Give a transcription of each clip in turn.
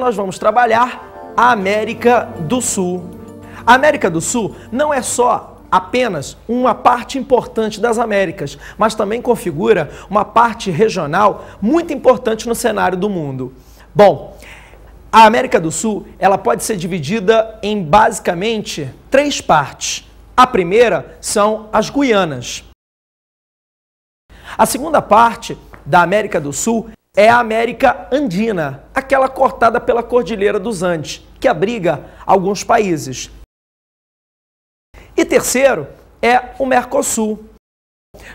nós vamos trabalhar a América do Sul. A América do Sul não é só apenas uma parte importante das Américas, mas também configura uma parte regional muito importante no cenário do mundo. Bom, a América do Sul, ela pode ser dividida em basicamente 3 partes. A primeira são as Guianas. A segunda parte da América do Sul é a América Andina, aquela cortada pela Cordilheira dos Andes, que abriga alguns países. E terceiro é o Mercosul.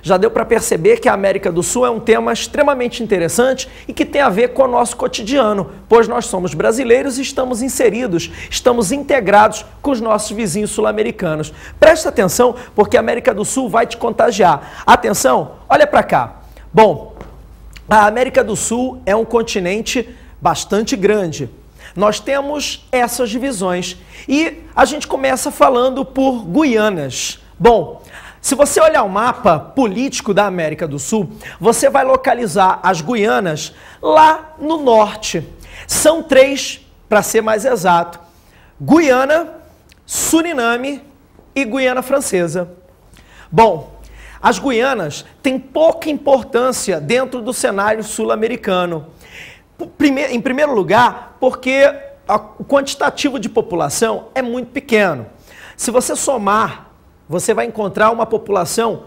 Já deu para perceber que a América do Sul é um tema extremamente interessante e que tem a ver com o nosso cotidiano, pois nós somos brasileiros e estamos inseridos, estamos integrados com os nossos vizinhos sul-americanos. Presta atenção, porque a América do Sul vai te contagiar. Atenção, olha para cá. Bom, a América do Sul é um continente bastante grande. Nós temos essas divisões e a gente começa falando por Guianas. Bom, se você olhar o mapa político da América do Sul, você vai localizar as Guianas lá no norte. São 3, para ser mais exato: Guiana, Suriname e Guiana Francesa. Bom, as Guianas têm pouca importância dentro do cenário sul-americano. Em primeiro lugar, porque o quantitativo de população é muito pequeno. Se você somar, você vai encontrar uma população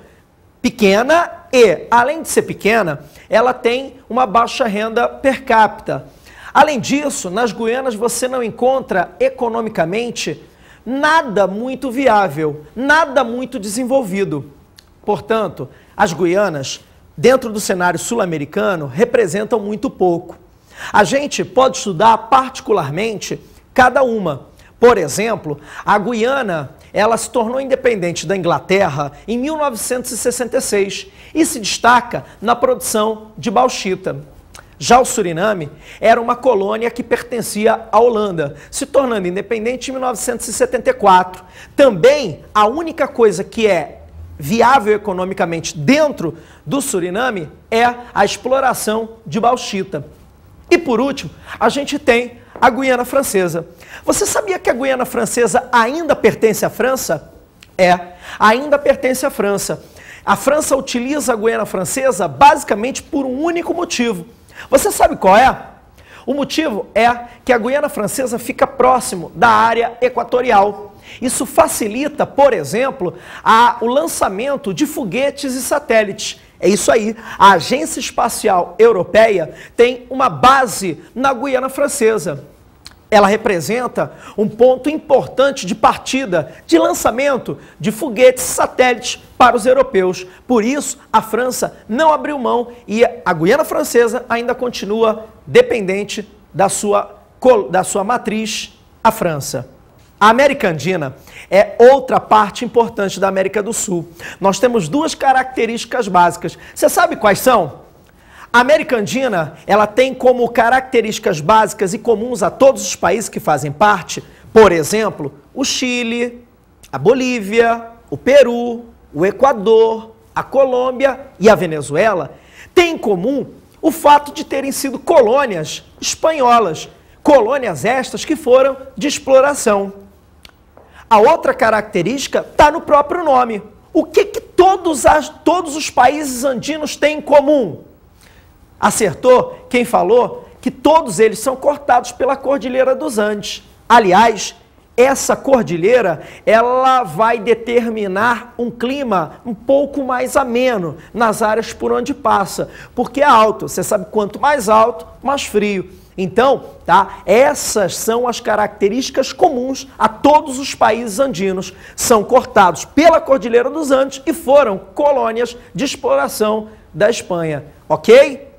pequena e, além de ser pequena, ela tem uma baixa renda per capita. Além disso, nas Guianas você não encontra economicamente nada muito viável, nada muito desenvolvido. Portanto, as Guianas, dentro do cenário sul-americano, representam muito pouco. A gente pode estudar particularmente cada uma. Por exemplo, a Guiana, ela se tornou independente da Inglaterra em 1966 e se destaca na produção de bauxita. Já o Suriname era uma colônia que pertencia à Holanda, se tornando independente em 1974. Também a única coisa que é viável economicamente dentro do Suriname é a exploração de bauxita. E por último, a gente tem a Guiana Francesa. Você sabia que a Guiana Francesa ainda pertence à França? Ainda pertence à França. A França utiliza a Guiana Francesa basicamente por um único motivo. Você sabe qual é? O motivo é que a Guiana Francesa fica próximo da área equatorial. Isso facilita, por exemplo, o lançamento de foguetes e satélites. É isso aí, a Agência Espacial Europeia tem uma base na Guiana Francesa. Ela representa um ponto importante de partida, de lançamento de foguetes e satélites para os europeus. Por isso, a França não abriu mão e a Guiana Francesa ainda continua dependente da sua matriz, a França. A América Andina é outra parte importante da América do Sul. Nós temos 2 características básicas. Você sabe quais são? A América Andina, ela tem como características básicas e comuns a todos os países que fazem parte, por exemplo, o Chile, a Bolívia, o Peru, o Equador, a Colômbia e a Venezuela, tem em comum o fato de terem sido colônias espanholas, colônias estas que foram de exploração. A outra característica está no próprio nome. O que todos os países andinos têm em comum? Acertou quem falou que todos eles são cortados pela Cordilheira dos Andes. Aliás, essa cordilheira, ela vai determinar um clima um pouco mais ameno nas áreas por onde passa, porque é alto. Você sabe, quanto mais alto, mais frio. Então, essas são as características comuns a todos os países andinos. São cortados pela Cordilheira dos Andes e foram colônias de exploração da Espanha, ok?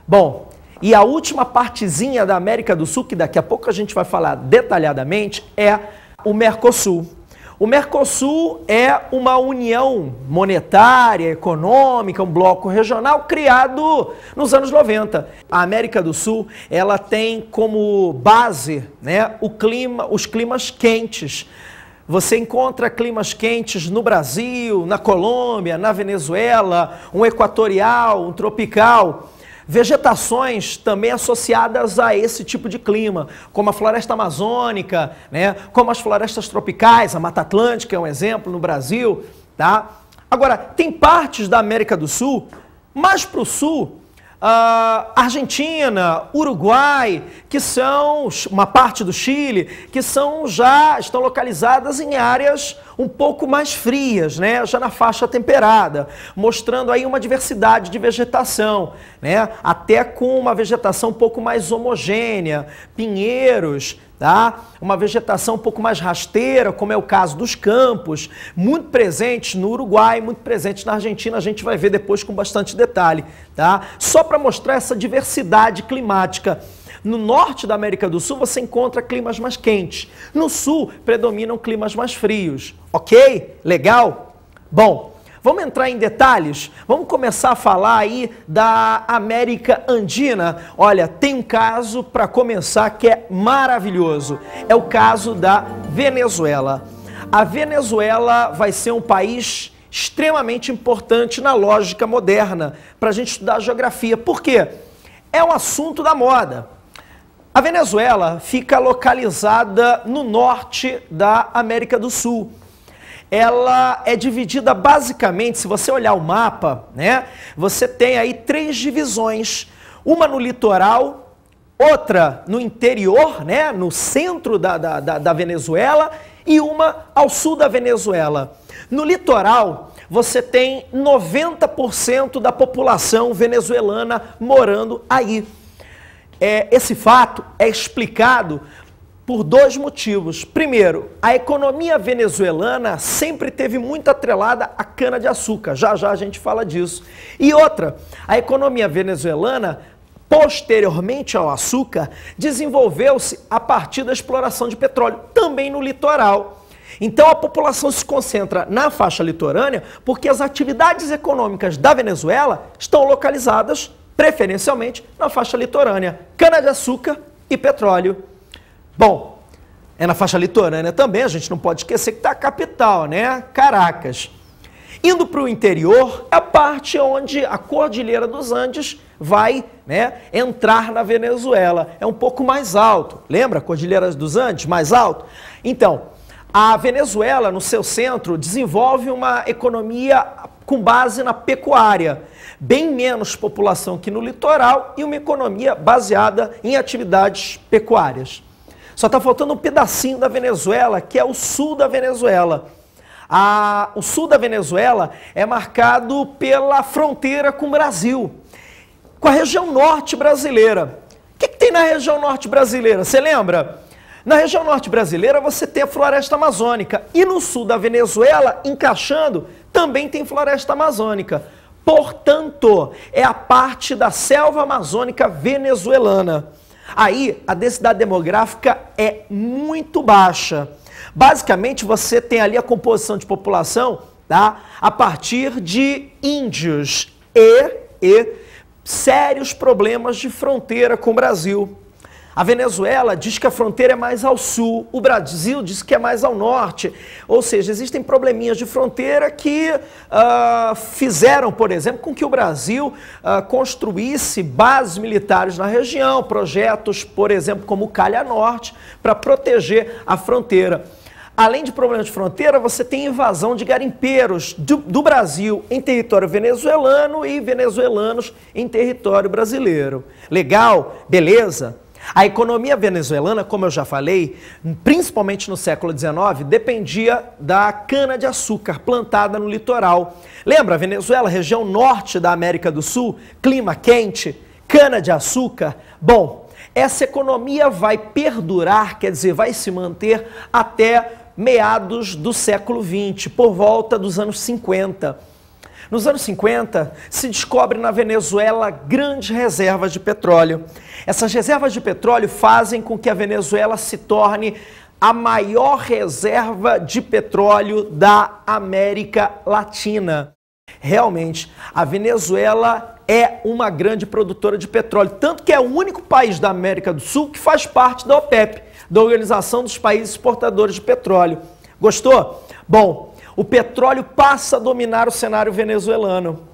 Bom, e a última partezinha da América do Sul, que daqui a pouco a gente vai falar detalhadamente, é o Mercosul. O Mercosul é uma união monetária, econômica, um bloco regional criado nos anos 90. A América do Sul, ela tem como base, os climas quentes. Você encontra climas quentes no Brasil, na Colômbia, na Venezuela, um equatorial, um tropical. vegetações também associadas a esse tipo de clima, como a floresta amazônica, né? Como as florestas tropicais, a Mata Atlântica é um exemplo no Brasil, tá? Agora, tem partes da América do Sul, mais para o sul, Argentina, Uruguai, que são uma parte do Chile, que estão localizadas em áreas um pouco mais frias, né? Já na faixa temperada, mostrando aí uma diversidade de vegetação, né? Até com uma vegetação um pouco mais homogênea, pinheiros, tá? Uma vegetação um pouco mais rasteira, como é o caso dos campos, muito presentes no Uruguai, muito presentes na Argentina, a gente vai ver depois com bastante detalhe, tá? Só para mostrar essa diversidade climática. No norte da América do Sul você encontra climas mais quentes, no sul predominam climas mais frios, ok? Legal? Bom, vamos entrar em detalhes? Vamos começar a falar aí da América Andina. Olha, tem um caso para começar que é maravilhoso. É o caso da Venezuela. A Venezuela vai ser um país extremamente importante na lógica moderna para a gente estudar geografia. Por quê? É um assunto da moda. A Venezuela fica localizada no norte da América do Sul. Ela é dividida basicamente, se você olhar o mapa, né, você tem aí 3 divisões, uma no litoral, outra no interior, né, no centro da Venezuela, e uma ao sul da Venezuela. No litoral, você tem 90% da população venezuelana morando aí. Esse fato é explicado por 2 motivos. Primeiro, a economia venezuelana sempre teve muito atrelada à cana-de-açúcar. Já já a gente fala disso. E outra, a economia venezuelana, posteriormente ao açúcar, desenvolveu-se a partir da exploração de petróleo, também no litoral. Então a população se concentra na faixa litorânea porque as atividades econômicas da Venezuela estão localizadas preferencialmente na faixa litorânea, cana-de-açúcar e petróleo. Bom, é na faixa litorânea também, a gente não pode esquecer que está a capital, né? Caracas. Indo para o interior, é a parte onde a Cordilheira dos Andes vai, né, entrar na Venezuela. É um pouco mais alto. Lembra a Cordilheira dos Andes? Mais alto? Então, a Venezuela, no seu centro, desenvolve uma economia com base na pecuária. Bem menos população que no litoral e uma economia baseada em atividades pecuárias. Só está faltando um pedacinho da Venezuela, que é o sul da Venezuela. O sul da Venezuela é marcado pela fronteira com o Brasil, com a região norte brasileira. O que tem na região norte brasileira? Você lembra? Na região norte brasileira você tem a floresta amazônica e no sul da Venezuela, encaixando, também tem floresta amazônica. Portanto, é a parte da selva amazônica venezuelana. Aí, a densidade demográfica é muito baixa. Basicamente, você tem ali a composição de população, tá, a partir de índios e sérios problemas de fronteira com o Brasil. A Venezuela diz que a fronteira é mais ao sul, o Brasil diz que é mais ao norte. Ou seja, existem probleminhas de fronteira que fizeram, por exemplo, com que o Brasil construísse bases militares na região, projetos, por exemplo, como o Calha Norte, para proteger a fronteira. Além de problemas de fronteira, você tem invasão de garimpeiros do Brasil em território venezuelano e venezuelanos em território brasileiro. Legal? Beleza? A economia venezuelana, como eu já falei, principalmente no século XIX, dependia da cana-de-açúcar plantada no litoral. Lembra, Venezuela, região norte da América do Sul, clima quente, cana-de-açúcar? Bom, essa economia vai perdurar, quer dizer, vai se manter até meados do século XX, por volta dos anos 50. Nos anos 50, se descobre na Venezuela grandes reservas de petróleo. Essas reservas de petróleo fazem com que a Venezuela se torne a maior reserva de petróleo da América Latina. Realmente, a Venezuela é uma grande produtora de petróleo, tanto que é o único país da América do Sul que faz parte da OPEP, da Organização dos Países Exportadores de Petróleo. Gostou? Bom, o petróleo passa a dominar o cenário venezuelano.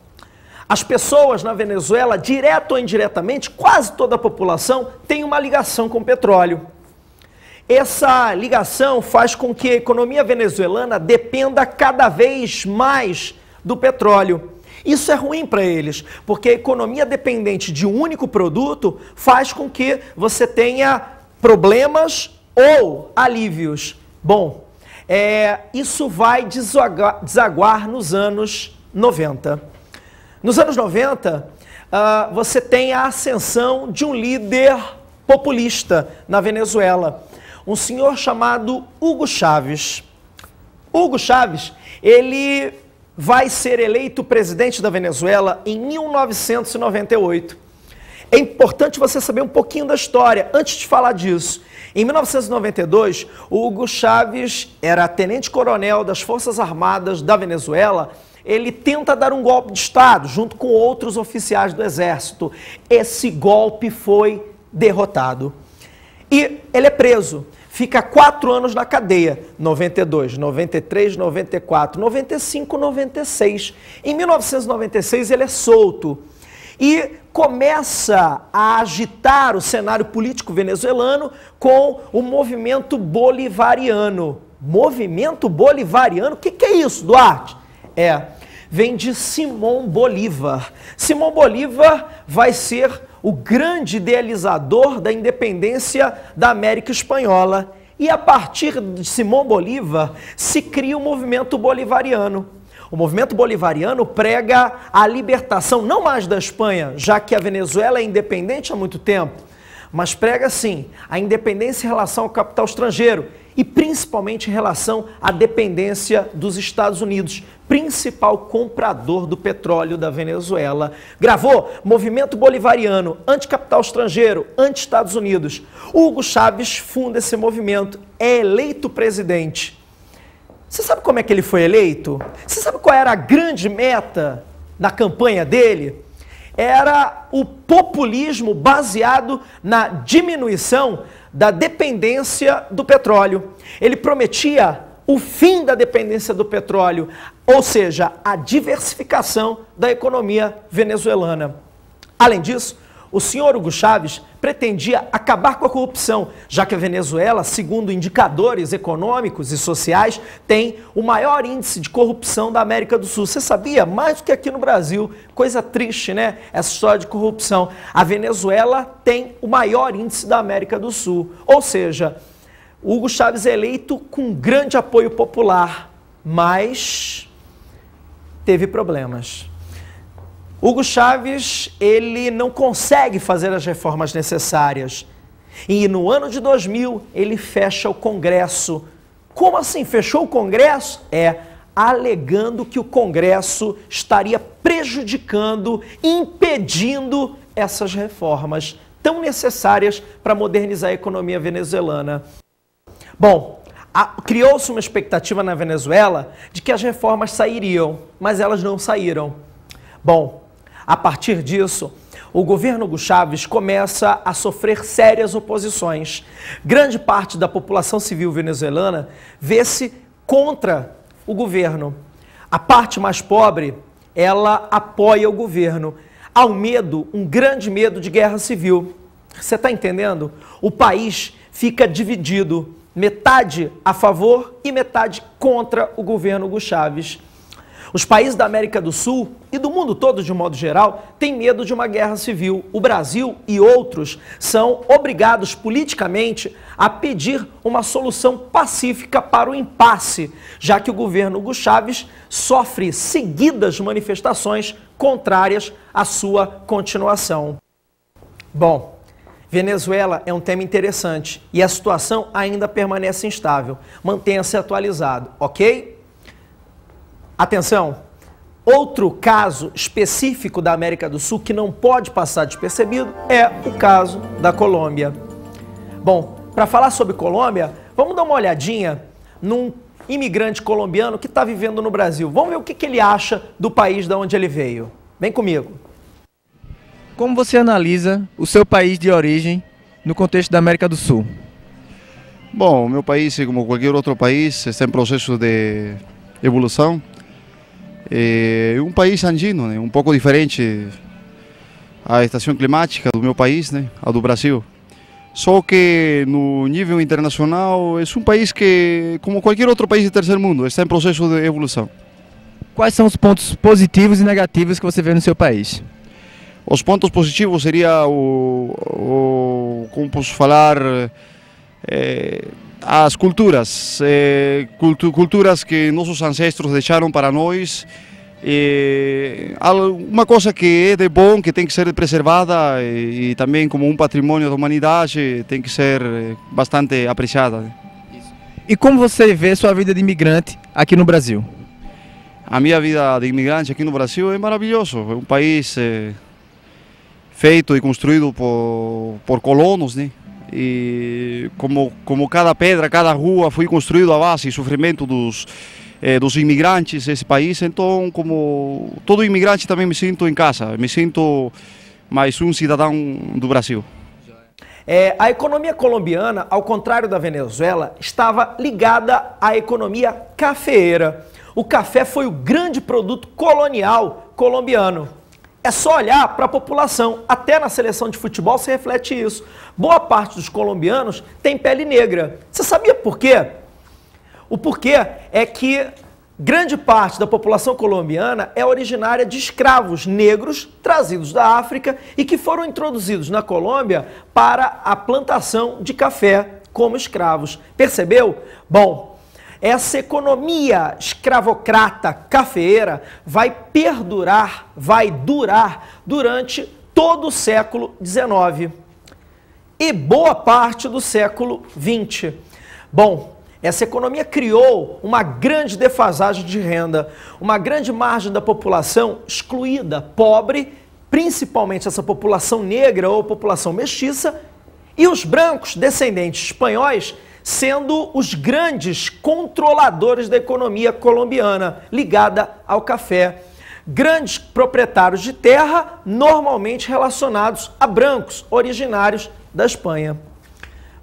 As pessoas na Venezuela, direto ou indiretamente, quase toda a população tem uma ligação com o petróleo. Essa ligação faz com que a economia venezuelana dependa cada vez mais do petróleo. Isso é ruim para eles, porque a economia dependente de um único produto faz com que você tenha problemas ou alívios. Bom, isso vai desaguar nos anos 90. Nos anos 90, você tem a ascensão de um líder populista na Venezuela, um senhor chamado Hugo Chávez. Hugo Chávez, ele vai ser eleito presidente da Venezuela em 1998. É importante você saber um pouquinho da história antes de falar disso. Em 1992, o Hugo Chávez era tenente-coronel das Forças Armadas da Venezuela. Ele tenta dar um golpe de Estado junto com outros oficiais do Exército. Esse golpe foi derrotado. E ele é preso. Fica 4 anos na cadeia, 92, 93, 94, 95, 96. Em 1996 ele é solto e começa a agitar o cenário político venezuelano com o movimento bolivariano. Movimento bolivariano? O que é isso, Duarte? Vem de Simão Bolívar. Simão Bolívar vai ser o grande idealizador da independência da América Espanhola. E a partir de Simão Bolívar se cria o movimento bolivariano. O movimento bolivariano prega a libertação, não mais da Espanha, já que a Venezuela é independente há muito tempo, mas prega, sim, a independência em relação ao capital estrangeiro e principalmente em relação à dependência dos Estados Unidos, principal comprador do petróleo da Venezuela. Gravou Movimento Bolivariano, anticapital estrangeiro, anti-Estados Unidos. Hugo Chávez funda esse movimento, é eleito presidente. Você sabe como é que ele foi eleito? Você sabe qual era a grande meta da campanha dele? Era o populismo baseado na diminuição da dependência do petróleo. Ele prometia o fim da dependência do petróleo, ou seja, a diversificação da economia venezuelana. Além disso, o senhor Hugo Chávez pretendia acabar com a corrupção, já que a Venezuela, segundo indicadores econômicos e sociais, tem o maior índice de corrupção da América do Sul. Você sabia? Mais do que aqui no Brasil. Coisa triste, né? Essa história de corrupção. A Venezuela tem o maior índice da América do Sul. Ou seja, Hugo Chávez é eleito com grande apoio popular, mas teve problemas. Hugo Chávez, ele não consegue fazer as reformas necessárias. E no ano de 2000, ele fecha o Congresso. Como assim? Fechou o Congresso? Alegando que o Congresso estaria prejudicando, impedindo essas reformas tão necessárias para modernizar a economia venezuelana. Bom, criou-se uma expectativa na Venezuela de que as reformas sairiam, mas elas não saíram. Bom, a partir disso, o governo Hugo Chávez começa a sofrer sérias oposições. Grande parte da população civil venezuelana vê-se contra o governo. A parte mais pobre, ela apoia o governo. Há um medo, um grande medo de guerra civil. Você está entendendo? O país fica dividido, metade a favor e metade contra o governo Hugo Chávez. Os países da América do Sul e do mundo todo, de um modo geral, têm medo de uma guerra civil. O Brasil e outros são obrigados politicamente a pedir uma solução pacífica para o impasse, já que o governo Hugo Chávez sofre seguidas manifestações contrárias à sua continuação. Bom, Venezuela é um tema interessante e a situação ainda permanece instável. Mantenha-se atualizado, ok? Atenção, outro caso específico da América do Sul que não pode passar despercebido é o caso da Colômbia. Bom, para falar sobre Colômbia, vamos dar uma olhadinha num imigrante colombiano que está vivendo no Brasil. Vamos ver o que ele acha do país de onde ele veio. Vem comigo. Como você analisa o seu país de origem no contexto da América do Sul? Bom, o meu país, como qualquer outro país, está em processo de evolução. É um país andino, né? Um pouco diferente a estação climática do meu país, né? A do Brasil. Só que no nível internacional é um país que, como qualquer outro país de terceiro mundo, está em processo de evolução. Quais são os pontos positivos e negativos que você vê no seu país? Os pontos positivos seria como posso falar, as culturas, culturas que nossos ancestros deixaram para nós. Uma coisa que é de bom, que tem que ser preservada e também como um patrimônio da humanidade tem que ser bastante apreciada. E como você vê sua vida de imigrante aqui no Brasil? A minha vida de imigrante aqui no Brasil é maravilhoso. É um país feito e construído por colonos, né? E como cada pedra, cada rua foi construído à base e sofrimento dos imigrantes desse país, então como todo imigrante também me sinto em casa, me sinto mais um cidadão do Brasil. A economia colombiana, ao contrário da Venezuela, estava ligada à economia cafeeira. O café foi o grande produto colonial colombiano. É só olhar para a população, até na seleção de futebol se reflete isso. Boa parte dos colombianos tem pele negra. Você sabia por quê? O porquê é que grande parte da população colombiana é originária de escravos negros trazidos da África e que foram introduzidos na Colômbia para a plantação de café como escravos. Percebeu? Bom, essa economia escravocrata cafeeira vai perdurar, vai durar durante todo o século XIX e boa parte do século XX. Bom, essa economia criou uma grande defasagem de renda, uma grande margem da população excluída, pobre, principalmente essa população negra ou população mestiça, e os brancos descendentes espanhóis sendo os grandes controladores da economia colombiana ligada ao café. Grandes proprietários de terra normalmente relacionados a brancos originários da Espanha.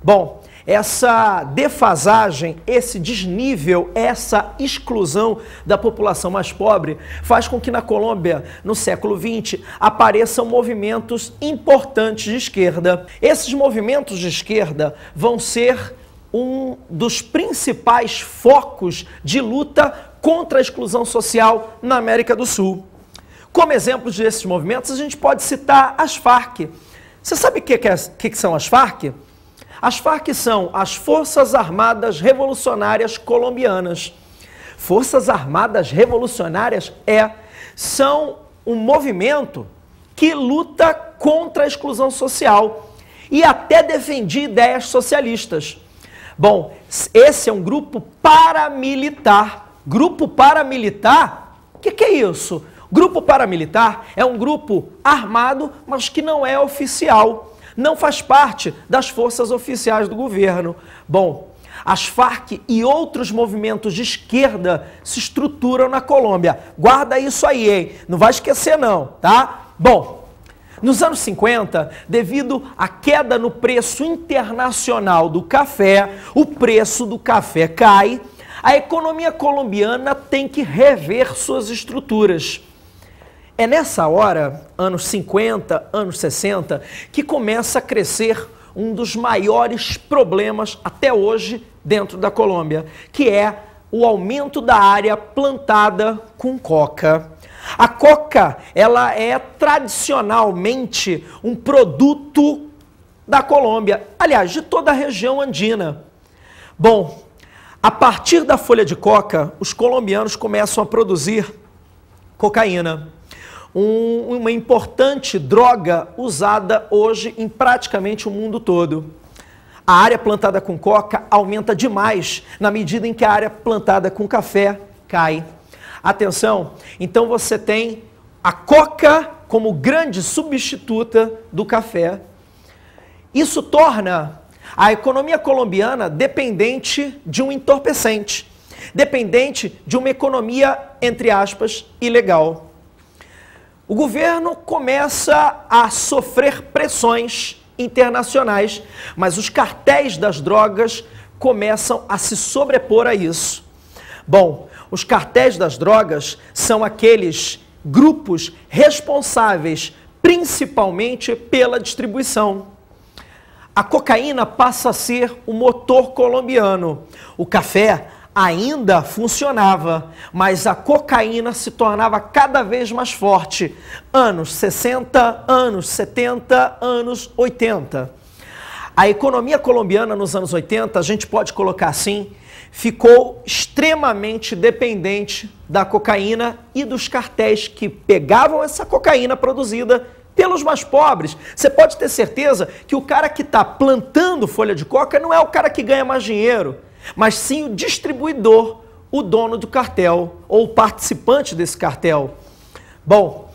Bom, essa defasagem, esse desnível, essa exclusão da população mais pobre faz com que na Colômbia, no século XX, apareçam movimentos importantes de esquerda. Esses movimentos de esquerda vão ser um dos principais focos de luta contra a exclusão social na América do Sul. Como exemplos desses movimentos, a gente pode citar as Farc. Você sabe o que são as Farc? As Farc são as Forças Armadas Revolucionárias Colombianas. Forças Armadas Revolucionárias são um movimento que luta contra a exclusão social e até defendia ideias socialistas. Bom, esse é um grupo paramilitar. Grupo paramilitar? O que é isso? Grupo paramilitar é um grupo armado, mas que não é oficial. Não faz parte das forças oficiais do governo. Bom, as Farc e outros movimentos de esquerda se estruturam na Colômbia. Guarda isso aí, hein? Não vai esquecer não, tá? Bom, nos anos 50, devido à queda no preço internacional do café, o preço do café cai, a economia colombiana tem que rever suas estruturas. É nessa hora, anos 50, anos 60, que começa a crescer um dos maiores problemas até hoje dentro da Colômbia, que é o aumento da área plantada com coca. A coca, ela é tradicionalmente um produto da Colômbia, aliás, de toda a região andina. Bom, a partir da folha de coca, os colombianos começam a produzir cocaína. Uma importante droga usada hoje em praticamente o mundo todo. A área plantada com coca aumenta demais na medida em que a área plantada com café cai. Atenção, então você tem a coca como grande substituta do café. Isso torna a economia colombiana dependente de um entorpecente, dependente de uma economia, entre aspas, ilegal. O governo começa a sofrer pressões internacionais, mas os cartéis das drogas começam a se sobrepor a isso. Bom, os cartéis das drogas são aqueles grupos responsáveis principalmente pela distribuição. A cocaína passa a ser o motor colombiano. O café ainda funcionava, mas a cocaína se tornava cada vez mais forte. Anos 60, anos 70, anos 80. A economia colombiana nos anos 80, a gente pode colocar assim, ficou extremamente dependente da cocaína e dos cartéis que pegavam essa cocaína produzida pelos mais pobres. Você pode ter certeza que o cara que está plantando folha de coca não é o cara que ganha mais dinheiro, mas sim o distribuidor, o dono do cartel ou o participante desse cartel. Bom,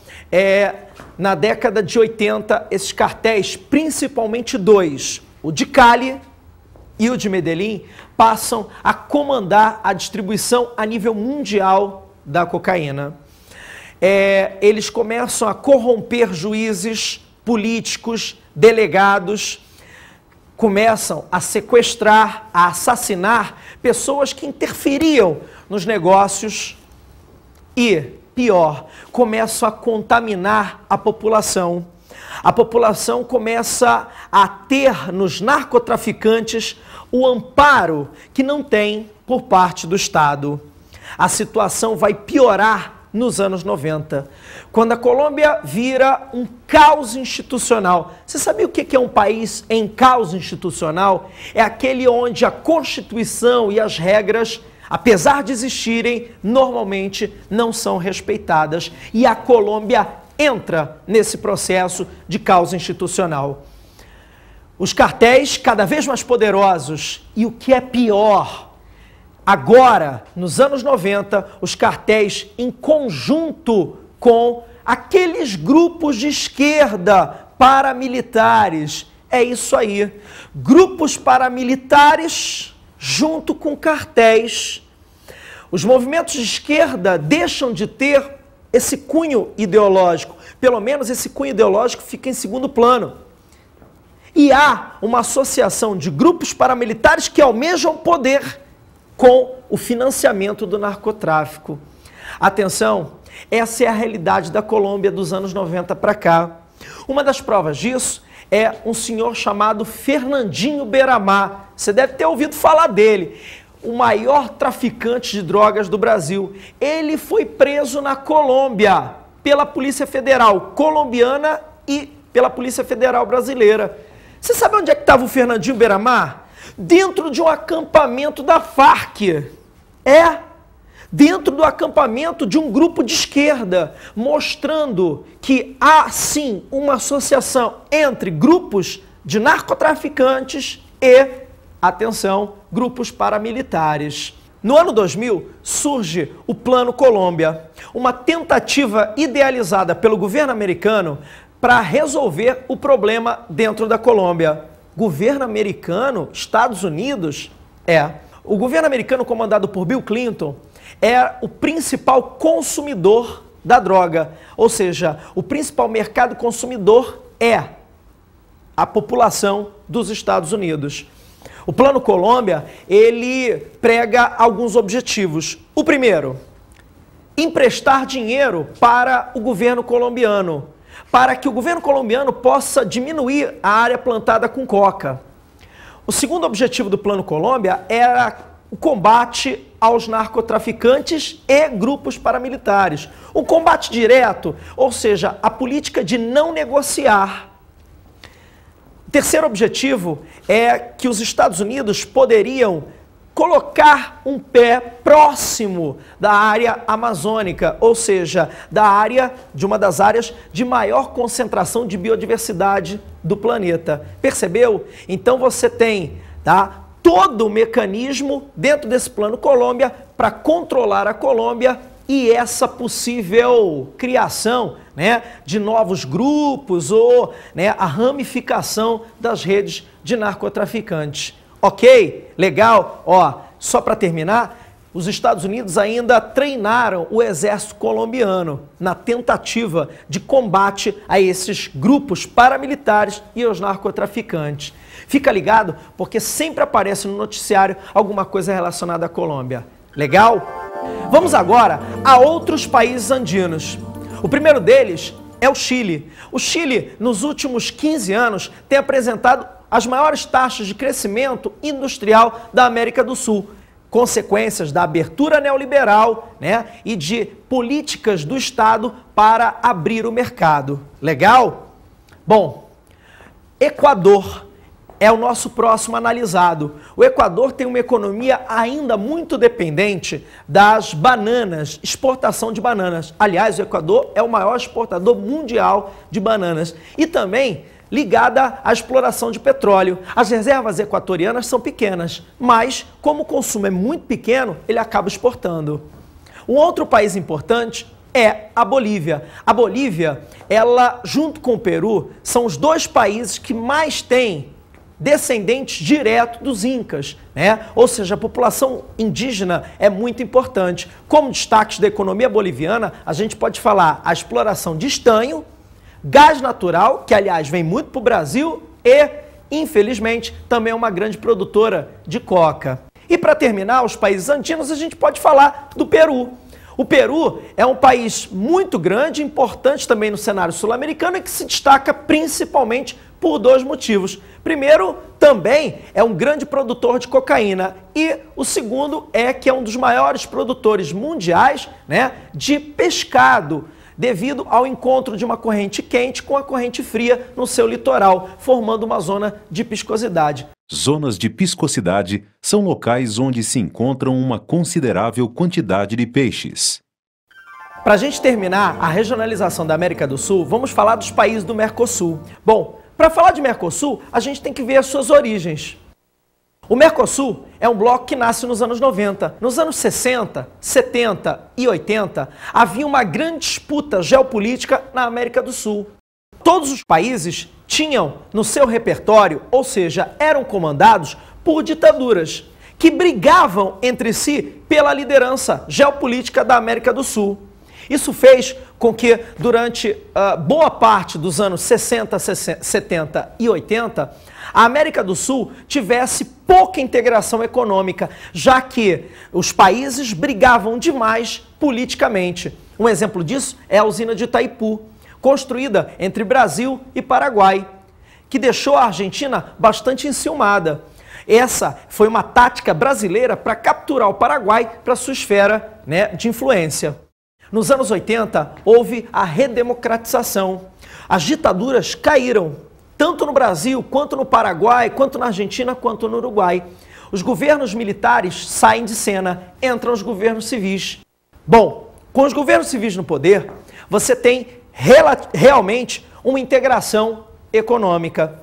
na década de 80, esses cartéis, principalmente dois, o de Cali e o de Medellín, passam a comandar a distribuição a nível mundial da cocaína. Eles começam a corromper juízes, políticos, delegados, começam a sequestrar, a assassinar pessoas que interferiam nos negócios e, pior, começam a contaminar a população. A população começa a ter nos narcotraficantes o amparo que não tem por parte do Estado. A situação vai piorar nos anos 90, quando a Colômbia vira um caos institucional. Você sabia o que é um país em caos institucional? É aquele onde a Constituição e as regras, apesar de existirem, normalmente não são respeitadas. E a Colômbia entra nesse processo de caos institucional. Os cartéis cada vez mais poderosos e o que é pior, agora, nos anos 90, os cartéis em conjunto com aqueles grupos de esquerda paramilitares. É isso aí. Grupos paramilitares junto com cartéis. Os movimentos de esquerda deixam de ter esse cunho ideológico. Pelo menos esse cunho ideológico fica em segundo plano. E há uma associação de grupos paramilitares que almejam poder com o financiamento do narcotráfico. Atenção, essa é a realidade da Colômbia dos anos 90 para cá. Uma das provas disso é um senhor chamado Fernandinho Beiramar. Você deve ter ouvido falar dele. O maior traficante de drogas do Brasil. Ele foi preso na Colômbia pela Polícia Federal colombiana e pela Polícia Federal brasileira. Você sabe onde é que estava o Fernandinho Beiramar? Dentro de um acampamento da Farc. Dentro do acampamento de um grupo de esquerda, mostrando que há sim uma associação entre grupos de narcotraficantes e, atenção, grupos paramilitares. No ano 2000, surge o Plano Colômbia, uma tentativa idealizada pelo governo americano para resolver o problema dentro da Colômbia. Governo americano, Estados Unidos, o governo americano comandado por Bill Clinton é o principal consumidor da droga, ou seja, o principal mercado consumidor é a população dos Estados Unidos. O Plano Colômbia, ele prega alguns objetivos. O primeiro, emprestar dinheiro para o governo colombiano, para que o governo colombiano possa diminuir a área plantada com coca. O segundo objetivo do Plano Colômbia era o combate aos narcotraficantes e grupos paramilitares. O combate direto, ou seja, a política de não negociar. O terceiro objetivo é que os Estados Unidos poderiam colocar um pé próximo da área amazônica, ou seja, da área, de uma das áreas de maior concentração de biodiversidade do planeta. Percebeu? Então você tem, todo o mecanismo dentro desse Plano Colômbia para controlar a Colômbia e essa possível criação, de novos grupos ou a ramificação das redes de narcotraficantes. Ok? Legal? Só para terminar, os Estados Unidos ainda treinaram o exército colombiano na tentativa de combate a esses grupos paramilitares e aos narcotraficantes. Fica ligado, porque sempre aparece no noticiário alguma coisa relacionada à Colômbia. Legal? Vamos agora a outros países andinos. O primeiro deles é o Chile. O Chile, nos últimos 15 anos, tem apresentado as maiores taxas de crescimento industrial da América do Sul, consequências da abertura neoliberal, né, e de políticas do Estado para abrir o mercado. Legal? Bom, Equador é o nosso próximo analisado. O Equador tem uma economia ainda muito dependente das bananas, exportação de bananas. Aliás, o Equador é o maior exportador mundial de bananas e também ligada à exploração de petróleo. As reservas equatorianas são pequenas, mas como o consumo é muito pequeno, ele acaba exportando. Um outro país importante é a Bolívia. A Bolívia, ela, junto com o Peru, são os dois países que mais têm descendentes diretos dos Incas, né? Ou seja, a população indígena é muito importante. Como destaques da economia boliviana, a gente pode falar a exploração de estanho, gás natural, que aliás vem muito para o Brasil e, infelizmente, também é uma grande produtora de coca. E para terminar, os países andinos, a gente pode falar do Peru. O Peru é um país muito grande, importante também no cenário sul-americano e que se destaca principalmente por dois motivos. Primeiro, também é um grande produtor de cocaína e o segundo é que é um dos maiores produtores mundiais, né, de pescado, devido ao encontro de uma corrente quente com a corrente fria no seu litoral, formando uma zona de piscosidade. Zonas de piscosidade são locais onde se encontram uma considerável quantidade de peixes. Para a gente terminar a regionalização da América do Sul, vamos falar dos países do Mercosul. Bom, para falar de Mercosul, a gente tem que ver as suas origens. O Mercosul é um bloco que nasce nos anos 90. Nos anos 60, 70 e 80, havia uma grande disputa geopolítica na América do Sul. Todos os países tinham no seu repertório, ou seja, eram comandados por ditaduras que brigavam entre si pela liderança geopolítica da América do Sul. Isso fez com que, durante boa parte dos anos 60, 70 e 80, a América do Sul tivesse pouca integração econômica, já que os países brigavam demais politicamente. Um exemplo disso é a usina de Itaipu, construída entre Brasil e Paraguai, que deixou a Argentina bastante enciumada. Essa foi uma tática brasileira para capturar o Paraguai para sua esfera, né, de influência. Nos anos 80, houve a redemocratização. As ditaduras caíram, tanto no Brasil, quanto no Paraguai, quanto na Argentina, quanto no Uruguai. Os governos militares saem de cena, entram os governos civis. Bom, com os governos civis no poder, você tem realmente uma integração econômica.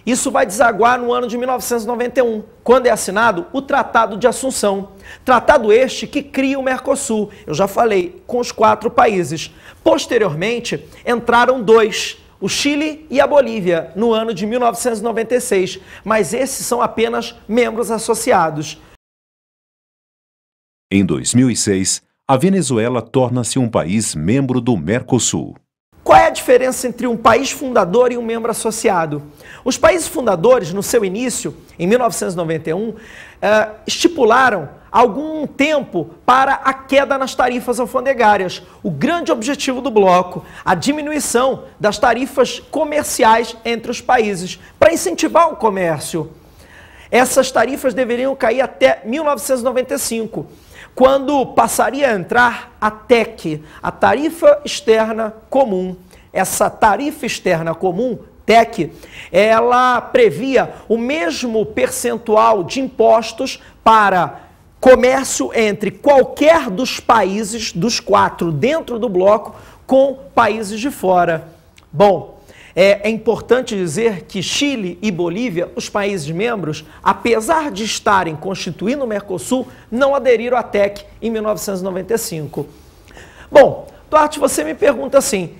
Isso vai desaguar no ano de 1991, quando é assinado o Tratado de Assunção. Tratado este que cria o Mercosul, eu já falei, com os 4 países. Posteriormente, entraram 2, o Chile e a Bolívia, no ano de 1996, mas esses são apenas membros associados. Em 2006, a Venezuela torna-se um país membro do Mercosul. Qual é a diferença entre um país fundador e um membro associado? Os países fundadores, no seu início, em 1991, estipularam algum tempo para a queda nas tarifas alfandegárias. O grande objetivo do bloco, a diminuição das tarifas comerciais entre os países, para incentivar o comércio. Essas tarifas deveriam cair até 1995. Quando passaria a entrar a TEC, a Tarifa Externa Comum. Essa Tarifa Externa Comum, TEC, ela previa o mesmo percentual de impostos para comércio entre qualquer dos países, dos 4 dentro do bloco, com países de fora. Bom, é importante dizer que Chile e Bolívia, os países membros, apesar de estarem constituindo o Mercosul, não aderiram à TEC em 1995. Bom, Duarte, você me pergunta assim,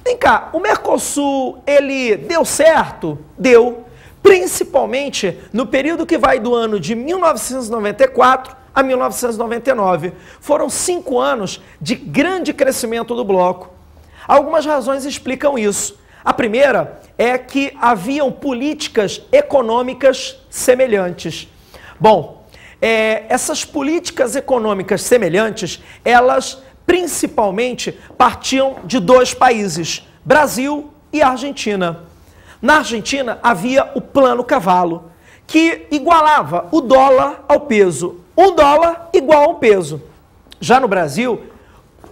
vem cá, o Mercosul, ele deu certo? Deu, principalmente no período que vai do ano de 1994 a 1999. Foram 5 anos de grande crescimento do bloco. Algumas razões explicam isso. A primeira é que haviam políticas econômicas semelhantes. Bom, essas políticas econômicas semelhantes, elas principalmente partiam de dois países, Brasil e Argentina. Na Argentina havia o Plano Cavalo, que igualava o dólar ao peso. Um dólar igual a um peso. Já no Brasil,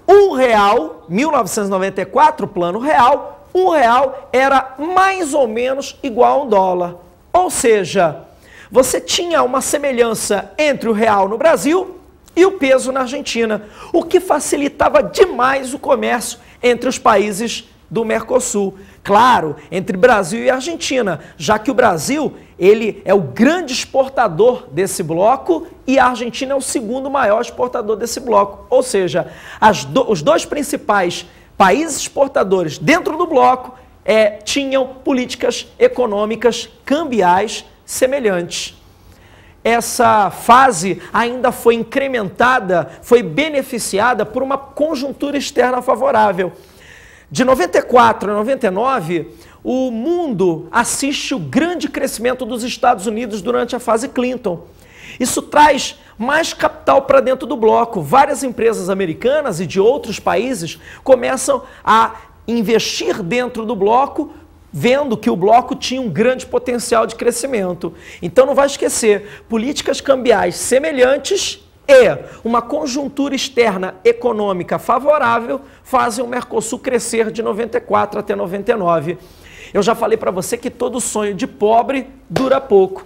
R$1, 1994, Plano Real, R$1 era mais ou menos igual a um dólar. Ou seja, você tinha uma semelhança entre o real no Brasil e o peso na Argentina, o que facilitava demais o comércio entre os países do Mercosul. Claro, entre Brasil e Argentina, já que o Brasil ele é o grande exportador desse bloco e a Argentina é o segundo maior exportador desse bloco. Ou seja, os dois principais países exportadores dentro do bloco tinham políticas econômicas cambiais semelhantes. Essa fase ainda foi incrementada, foi beneficiada por uma conjuntura externa favorável. De 94 a 99, o mundo assiste o grande crescimento dos Estados Unidos durante a fase Clinton. Isso traz mais capital para dentro do bloco. Várias empresas americanas e de outros países começam a investir dentro do bloco, vendo que o bloco tinha um grande potencial de crescimento. Então não vai esquecer, políticas cambiais semelhantes e uma conjuntura externa econômica favorável fazem o Mercosul crescer de 94 até 99. Eu já falei para você que todo sonho de pobre dura pouco.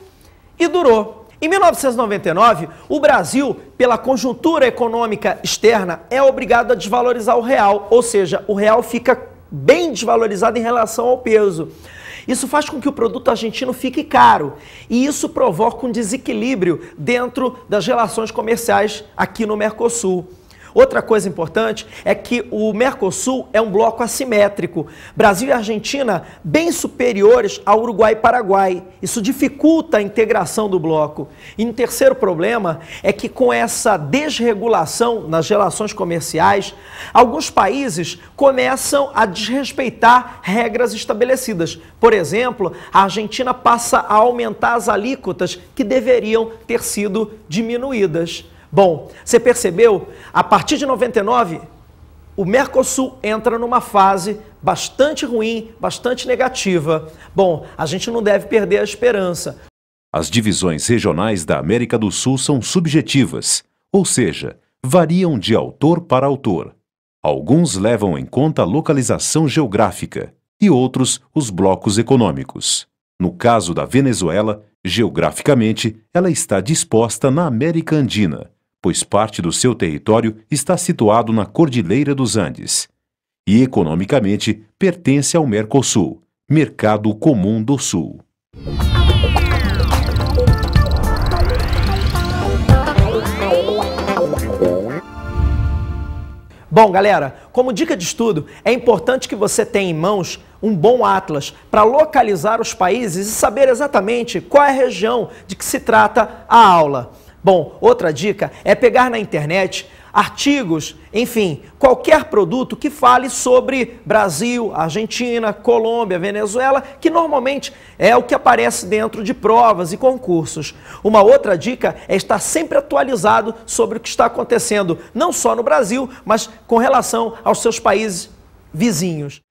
E durou. Em 1999, o Brasil, pela conjuntura econômica externa, é obrigado a desvalorizar o real, ou seja, o real fica bem desvalorizado em relação ao peso. Isso faz com que o produto argentino fique caro e isso provoca um desequilíbrio dentro das relações comerciais aqui no Mercosul. Outra coisa importante é que o Mercosul é um bloco assimétrico. Brasil e Argentina bem superiores ao Uruguai e Paraguai. Isso dificulta a integração do bloco. E um terceiro problema é que com essa desregulação nas relações comerciais, alguns países começam a desrespeitar regras estabelecidas. Por exemplo, a Argentina passa a aumentar as alíquotas que deveriam ter sido diminuídas. Bom, você percebeu? A partir de 99, o Mercosul entra numa fase bastante ruim, bastante negativa. Bom, a gente não deve perder a esperança. As divisões regionais da América do Sul são subjetivas, ou seja, variam de autor para autor. Alguns levam em conta a localização geográfica e outros os blocos econômicos. No caso da Venezuela, geograficamente, ela está disposta na América Andina, pois parte do seu território está situado na Cordilheira dos Andes. E economicamente pertence ao Mercosul, Mercado Comum do Sul. Bom, galera, como dica de estudo, é importante que você tenha em mãos um bom atlas para localizar os países e saber exatamente qual é a região de que se trata a aula. Bom, outra dica é pegar na internet artigos, enfim, qualquer produto que fale sobre Brasil, Argentina, Colômbia, Venezuela, que normalmente é o que aparece dentro de provas e concursos. Uma outra dica é estar sempre atualizado sobre o que está acontecendo, não só no Brasil, mas com relação aos seus países vizinhos.